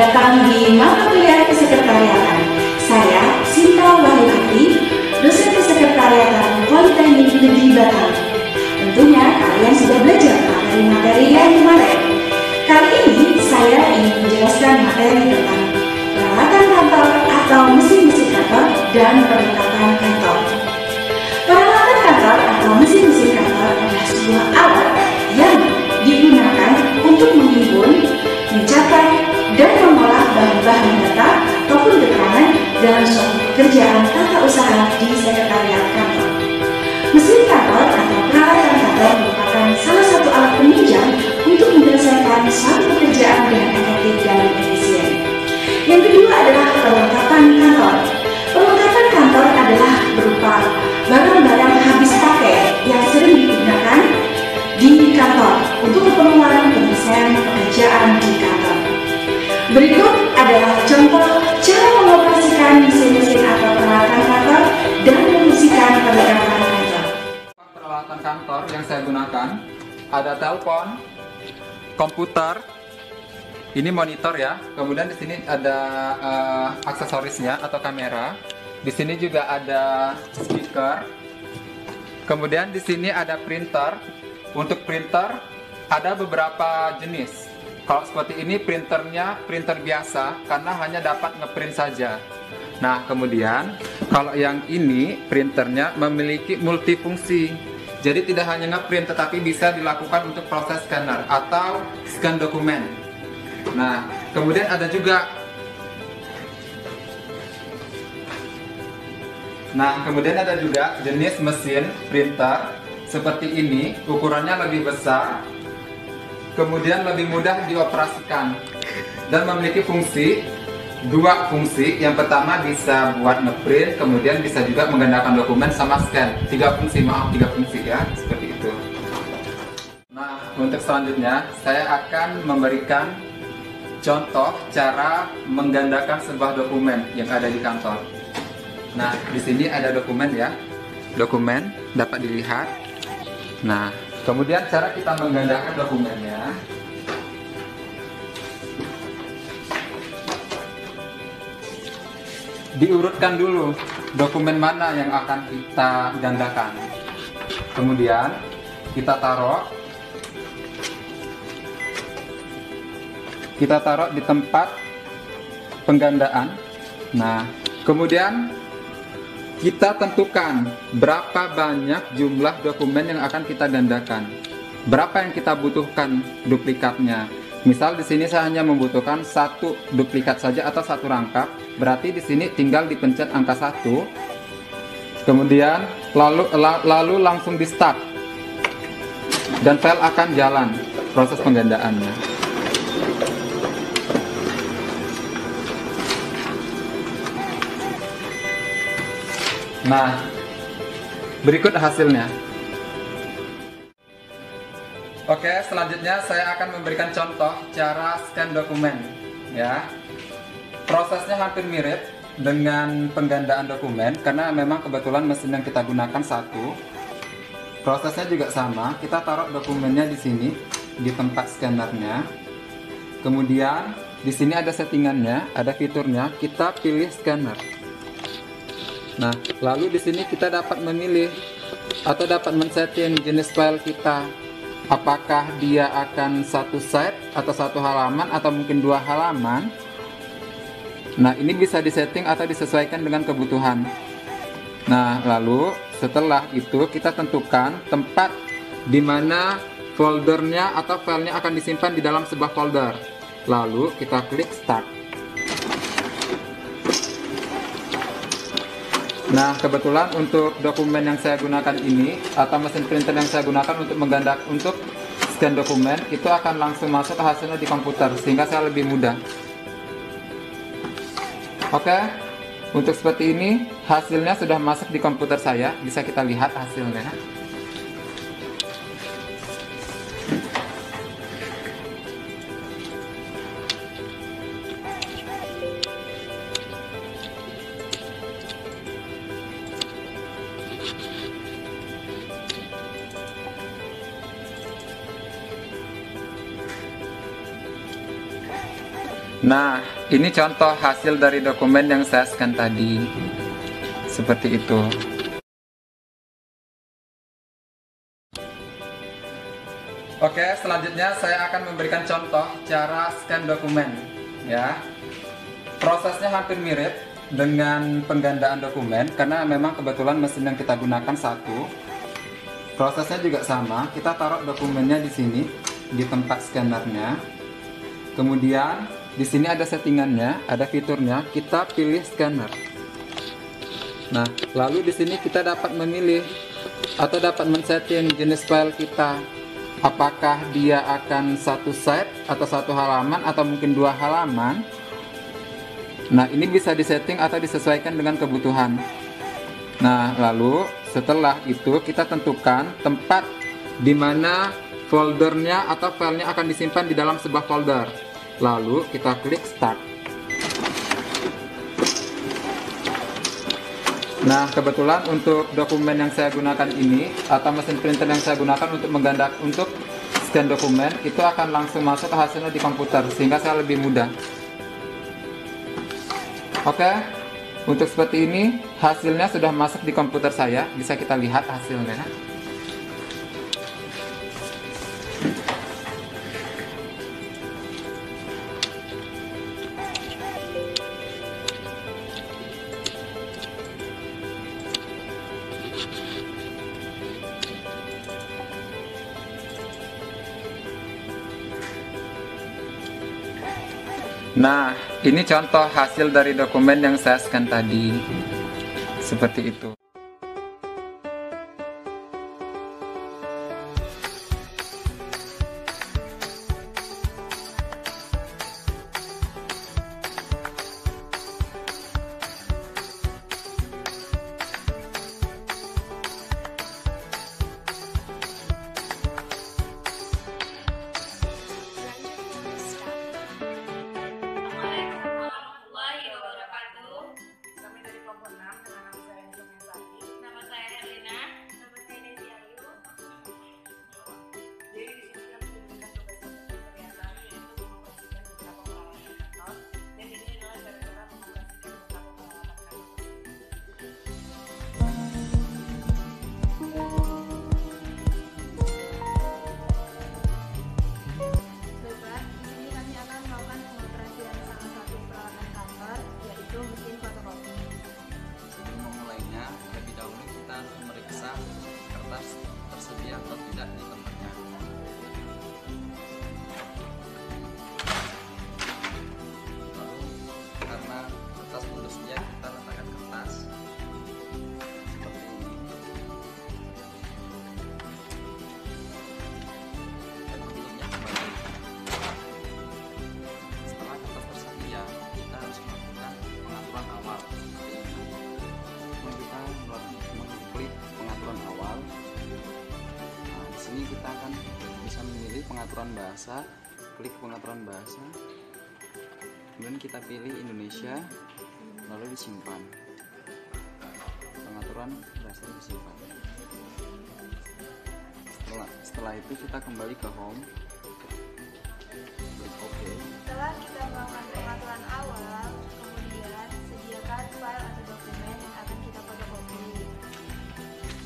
datang di mata kuliah kesekretariatan. Saya, Sinta Wahyuhati, dosen kesekretariatan Politeknik Negeri Batam. Tentunya kalian sudah belajar materi-materi yang kemarin. Kali ini saya ingin menjelaskan materi tentang peralatan kantor atau mesin-mesin kantor dan perlengkapan kantor. Peralatan kantor atau mesin-mesin kantor adalah sebuah alat yang digunakan untuk menghimpun, mencatat, dan mengolah bahan-bahan data ataupun keterangan dalam suatu pekerjaan tata usaha di sekretariat kantor. Mesin kantor atau peralatan kantor merupakan salah satu alat penunjang untuk menyelesaikan suatu pekerjaan dengan efektif dan efisien. Yang kedua adalah perlengkapan kantor. Perlengkapan kantor adalah berupa barang-barang habis pakai yang sering digunakan di kantor untuk keperluan penyelesaian pekerjaan di kantor. Berikut adalah contoh cara mengoperasikan mesin-mesin atau peralatan kantor dan memfungsikan perlengkapan kantor. Peralatan kantor yang saya gunakan ada telepon, komputer, ini monitor ya. Kemudian di sini ada aksesorisnya atau kamera. Di sini juga ada speaker. Kemudian di sini ada printer. Untuk printer ada beberapa jenis. Kalau seperti ini printernya printer biasa karena hanya dapat ngeprint saja. Nah, kemudian kalau yang ini printernya memiliki multifungsi. Jadi tidak hanya ngeprint tetapi bisa dilakukan untuk proses scanner atau scan dokumen. Nah, kemudian ada juga jenis mesin printer seperti ini, ukurannya lebih besar, kemudian lebih mudah dioperasikan dan memiliki dua fungsi. Yang pertama bisa buat ngeprint, kemudian bisa juga menggandakan dokumen sama scan. Tiga fungsi ya, seperti itu. Nah, untuk selanjutnya saya akan memberikan contoh cara menggandakan sebuah dokumen yang ada di kantor. Nah, di sini ada dokumen ya. Dokumen dapat dilihat. Nah, kemudian cara kita menggandakan dokumennya. Diurutkan dulu dokumen mana yang akan kita gandakan. Kemudian kita taruh di tempat penggandaan. Nah, kemudian kita tentukan berapa banyak jumlah dokumen yang akan kita gandakan. Berapa yang kita butuhkan duplikatnya. Misal di sini saya hanya membutuhkan satu duplikat saja atau satu rangkap. Berarti di sini tinggal dipencet angka 1. Kemudian lalu langsung di start. Dan file akan jalan proses penggandaannya. Nah, berikut hasilnya. Oke, selanjutnya saya akan memberikan contoh cara scan dokumen ya. Prosesnya hampir mirip dengan penggandaan dokumen karena memang kebetulan mesin yang kita gunakan satu. Prosesnya juga sama, kita taruh dokumennya di sini di tempat scannernya. Kemudian di sini ada settingannya, ada fiturnya, kita pilih scanner. Nah, lalu di sini kita dapat memilih atau dapat men-setting jenis file kita. Apakah dia akan satu site atau satu halaman atau mungkin dua halaman. Nah, ini bisa disetting atau disesuaikan dengan kebutuhan. Nah, lalu setelah itu kita tentukan tempat di mana foldernya atau filenya akan disimpan di dalam sebuah folder. Lalu kita klik start. Nah, kebetulan untuk dokumen yang saya gunakan ini atau mesin printer yang saya gunakan untuk scan dokumen itu akan langsung masuk ke hasilnya di komputer sehingga saya lebih mudah. Oke, untuk seperti ini hasilnya sudah masuk di komputer saya, bisa kita lihat hasilnya. Nah, ini contoh hasil dari dokumen yang saya scan tadi. Seperti itu. Oke, selanjutnya saya akan memberikan contoh cara scan dokumen, ya. Prosesnya hampir mirip dengan penggandaan dokumen karena memang kebetulan mesin yang kita gunakan satu. Prosesnya juga sama. Kita taruh dokumennya di sini di tempat scannernya. Kemudian di sini ada settingannya, ada fiturnya. Kita pilih scanner. Nah, lalu di sini kita dapat memilih atau dapat men-setting jenis file kita. Apakah dia akan satu set atau satu halaman atau mungkin dua halaman. Nah, ini bisa disetting atau disesuaikan dengan kebutuhan. Nah, lalu setelah itu kita tentukan tempat di mana foldernya atau filenya akan disimpan di dalam sebuah folder. Lalu kita klik start. Nah, kebetulan untuk dokumen yang saya gunakan ini atau mesin printer yang saya gunakan untuk scan dokumen itu akan langsung masuk hasilnya di komputer sehingga saya lebih mudah. Oke, untuk seperti ini hasilnya sudah masuk di komputer saya, bisa kita lihat hasilnya. Nah, ini contoh hasil dari dokumen yang saya scan tadi. Seperti itu. tersedia atau tidak di tempatnya. Lalu karena kertas belum tersedia, kita letakkan kertas seperti ini. Dan bentuknya kembali. Setelah kertas tersedia, kita harus melakukan pengaturan awal. Kita mengklik pengaturan awal. Nah, di sini kita akan bisa memilih pengaturan bahasa, klik pengaturan bahasa, kemudian kita pilih Indonesia, lalu disimpan. Pengaturan bahasa disimpan. Setelah itu kita kembali ke home, klik OK. Setelah kita melakukan pengaturan awal, kemudian sediakan file atau dokumen yang akan kita fotokopi.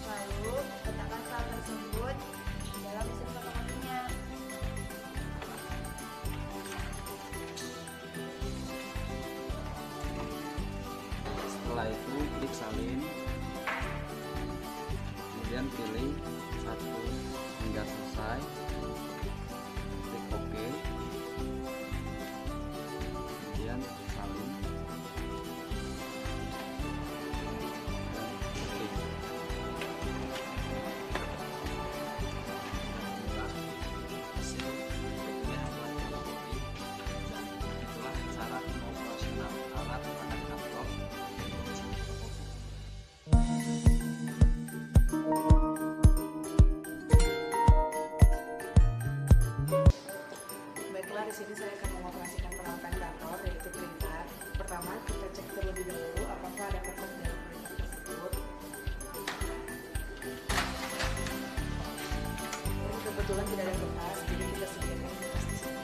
Lalu letakkan file tersebut di dalam mesin fotokopinya. Setelah itu klik salin, kemudian pilih 1 hingga selesai, klik OK, kemudian salin dan OK. Inilah hasil dokumen yang telah difotokopi, dan itulah cara operasional alat pada kantor yaitu mesin fotokopi. Baiklah, di sini saya akan mengoperasikan peralatan kantor yaitu printer. Pertama, kita cek terlebih dahulu apakah ada kertas dalam printer tersebut. Ini kebetulan tidak ada kertas, jadi kita sediakan kertas di sini.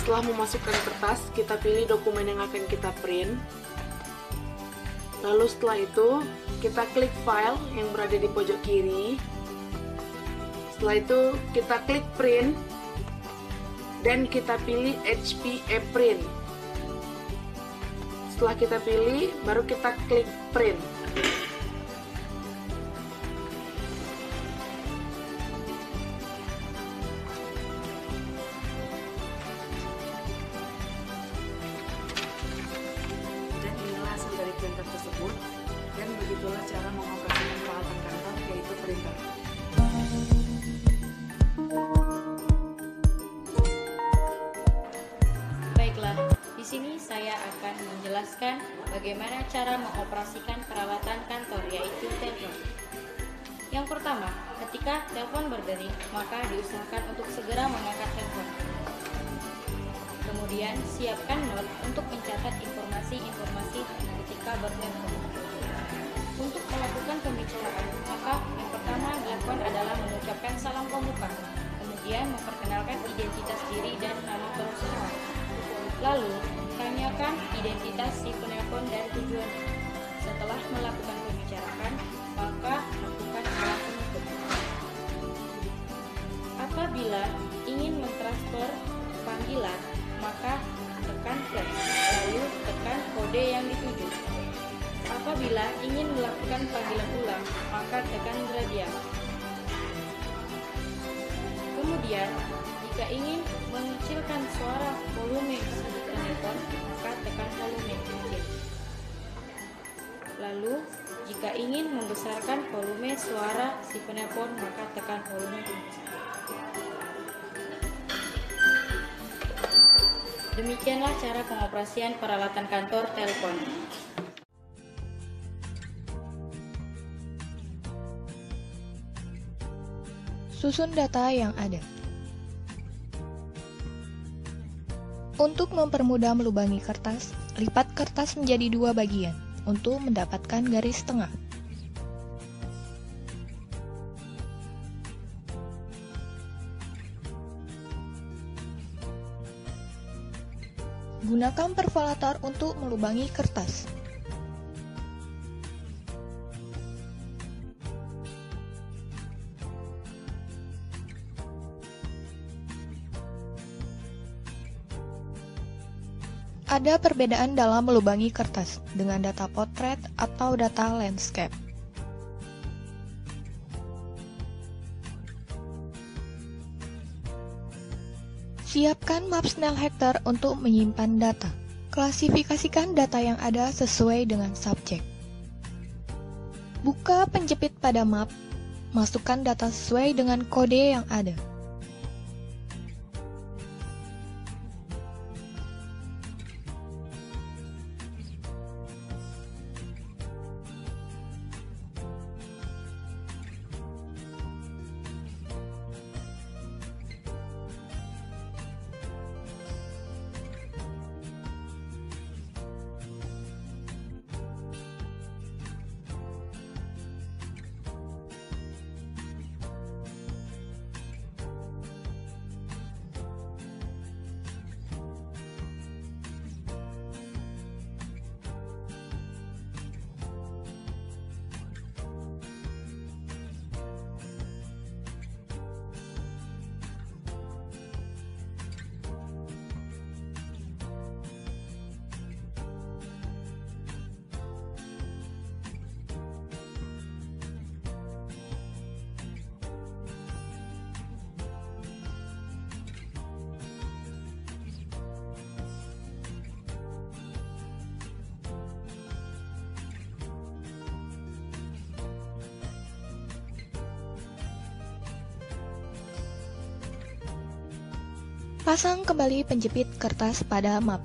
Setelah memasukkan kertas, kita pilih dokumen yang akan kita print. Lalu setelah itu, kita klik file yang berada di pojok kiri. Setelah itu, kita klik print. Dan kita pilih HP ePrint. Setelah kita pilih, baru kita klik print. Dan inilah hasil dari printer tersebut. Dan begitulah cara mengoperasikan peralatan kantor, yaitu printer. Baiklah, di sini saya akan menjelaskan bagaimana cara mengoperasikan peralatan kantor, yaitu telepon. Yang pertama, ketika telepon berdering, maka diusahakan untuk segera mengangkat telepon. Kemudian, siapkan note untuk mencatat informasi-informasi ketika bertelepon. Untuk melakukan pembicaraan, maka yang pertama dilakukan adalah mengucapkan salam pembuka, kemudian memperkenalkan identitas diri dan nama perusahaan. Lalu, tanyakan identitas si penelpon dan tujuannya. Setelah melakukan pembicaraan, maka lakukan alat penutup. Apabila ingin mentransfer panggilan, maka tekan flash, lalu tekan kode yang dituju. Apabila ingin melakukan panggilan ulang, maka tekan gradient. Kemudian, jika ingin mengecilkan suara volume si penelpon, maka tekan volume kecil. Lalu, jika ingin membesarkan volume suara si penelpon, maka tekan volume kecil. Demikianlah cara pengoperasian peralatan kantor telepon. Susun data yang ada. Untuk mempermudah melubangi kertas, lipat kertas menjadi 2 bagian untuk mendapatkan garis tengah. Gunakan perforator untuk melubangi kertas. Ada perbedaan dalam melubangi kertas dengan data potret atau data landscape. Siapkan map Snellhector untuk menyimpan data. Klasifikasikan data yang ada sesuai dengan subjek. Buka penjepit pada map, masukkan data sesuai dengan kode yang ada. Pasang kembali penjepit kertas pada map.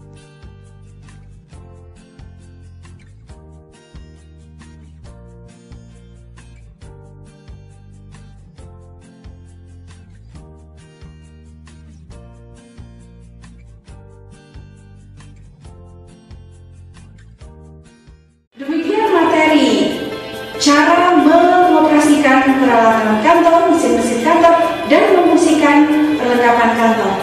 Demikian materi cara mengoperasikan peralatan kantor, mesin-mesin kantor, dan memfungsikan perlengkapan kantor.